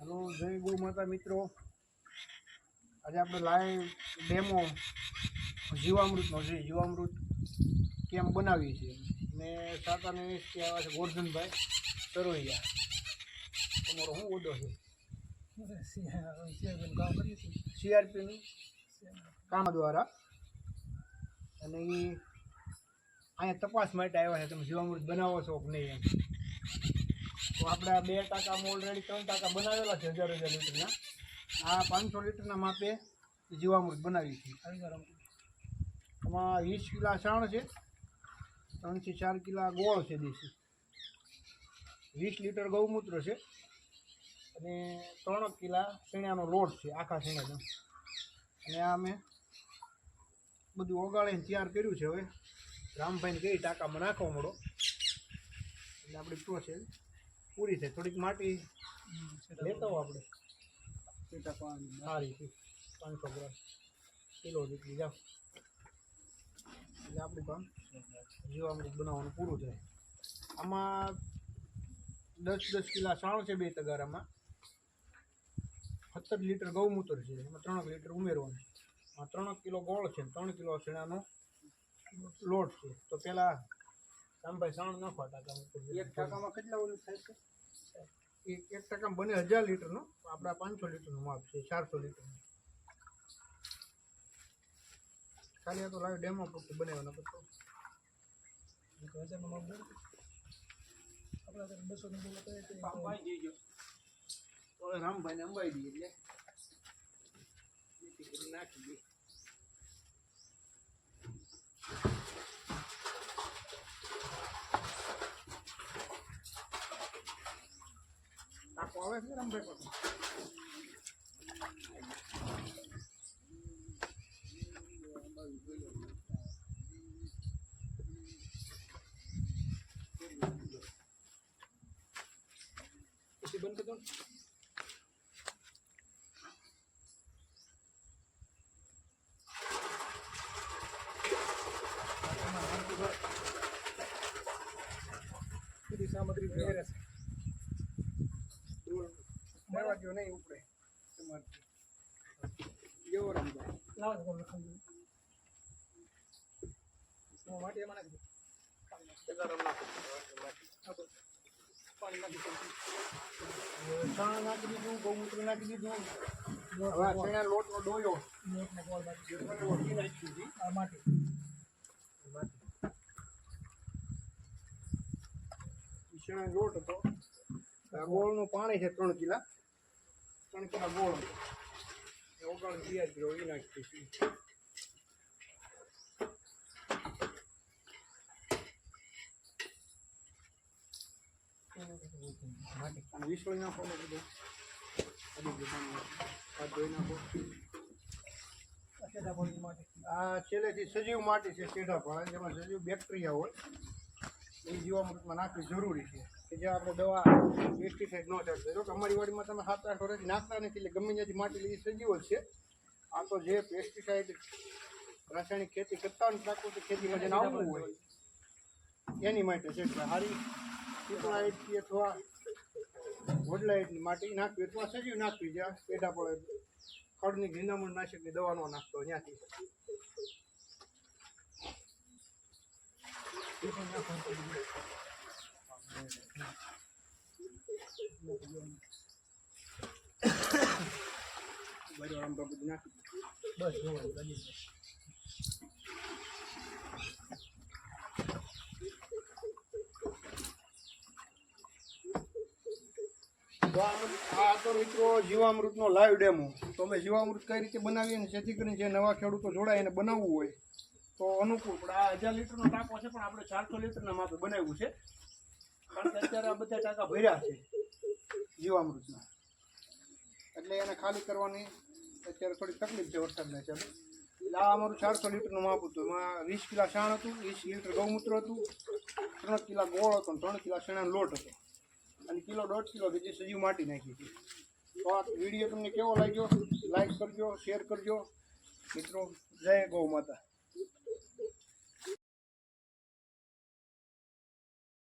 Hello जय गौ माता मित्रों। आज आप लाइव डेमो जीवामृतनो છે जीवामृत કેમ બનાવી છે ને સાતાને કે આવા છે ગોરધનભાઈ તરોયા તમારો શું ઓર્ડર છે સીઆરપીનું કામ દ્વારા અને એ અહીંયા તપાસ માટે આવ્યા છે તમે જીવામૃત બનાવો છો કે નહીં એમ તો આપણે 2 ટાંકામાં ઓલરેડી 3 ટાંકા બનાવેલા છે 1000 લીટરના આ 500 લીટરના માપે જીવામૃત બનાવી છે આમાં 20 કિલા છાણ છે 3 થી 4 કિલા ગોળ છે દેશી 20 લીટર ગૌમૂત્ર છે અને 3 કિલા શેણાનો લોટ છે આખા શેણાનો અને આ અમે બધું ઓગાળીને તૈયાર કર્યું છે હવે રામભાઈને કઈ ટાંકામાં નાખવા મળો એટલે આપણી પ્રોસેસ પૂરી થાય થોડીક માટી લેતા હો આપણે સારી 500 ગ્રામ કિલો જેટલી જાવ એટલે આપણી પણ જીવામૃત બનાવવાનું પૂરું થાય આમાં 10 કિલા છાણ છે 2 તગારામાં 17 લીટર ગૌમૂત્ર છે એમાં 3 લીટર ઉમેરવાનું આ 3 કિલો ગોળ છે 3 કિલો શેણાનો લોટ છે તો પહેલાં રામભાઈ છાણ નાખવા ટાંકામાં 1 ટાંકામાં કેટલા ઓલું થાય છે એક ટાંકામાં બને 1000 લીટરનો આપણા 500 લીટરનું માપ છે 400 લીટરનું ખાલી આ તો લાઈવ ડેમો પૂરતું બનાવવાનો હતો 1000 નો માપ બોલ આપણે 200 નો બોલ તો પાપાઈ જઈજો તો રામભાઈને અંબાઈ દઈએ એટલે નાખી દઈએ તાકો આવે છે રામભાઈ પાસે પછી બંધ કરો બધી સામગ્રી વગેરે મેવા જો નહીં ઉપડે તમારે જેવો રામભાઈ લાવો તો લખાઈ માટી એમાં નાખી દો ગરમ નાખો પાણી નાખી દો છાણ નાખી દીધું ગૌમૂત્ર નાખી દીધું હવે શેણા લોટનો ડોયો લોટને ગોળ નાખી નાખી આ માટી શેણા લોટ હતો ગોળનું પાણી છે 3 કિલા ગોળ ઓગાળી તૈયાર કર્યો એ નાખી દઈશું વિસળી નાખો ને બધું ધોઈ નાખો આ છેલ્લેથી સજીવ માટી છે સીધા પણ જેમાં સજીવ બેક્ટેરિયા હોય એ જીવામૃતમાં નાખવી જરૂરી છે કે જે આપણે દવા પેસ્ટિસાઇડ ન ચડશે જો કે અમારી વાડીમાં તમે 7-8 વર્ષથી નાખતા નથી એટલે ગમે ત્યાંથી માટી લઈ સજીવ જ છે આ તો જે પેસ્ટિસાઇડ રાસાયણિક ખેતી કરતા હોય પ્રાકૃતિક ખેતીમાં જેને આવવું હોય એની માટે છે એટલે સારી પીપળાઈટથી અથવા વડલાઈટની માટી નાખવી અથવા સજીવ નાખવી જ્યાં પેઢા પડે ખડની નિંદામણ નાશકની દવા ન નાખતો ત્યાંથી આ તો મિત્રો જીવામૃતનો લાઈવ ડેમો તો અમે જીવામૃત કઈ રીતે બનાવીએ ને જેથી કરીને જે નવા ખેડૂતો જોડાય એને બનાવવું હોય તો અનુકૂળ પણ આ 1000 લીટરનો ટાંકો છે પણ આપણે 400 લીટરના માપે બનાવ્યું છે કારણ કે અત્યારે આ બધા ટાંકા ભર્યા છે જીવામૃતના એટલે એને ખાલી કરવાની અત્યારે થોડી તકલીફ છે વરસાદના ચાલે એટલે આ અમારું 400 લીટરનું માપ હતું એમાં 20 કિલા છાણ હતું 20 લીટર ગૌમૂત્ર હતું 3 કિલા ગોળ હતો 3 કિલા શેણાનો લોટ હતો અને કિલો 1.5 કિલો જે સજીવ માટી નાખી હતી તો આ વિડીયો તમને કેવો લાગ્યો લાઈક કરજો શેર કરજો મિત્રો જય ગૌ માતા।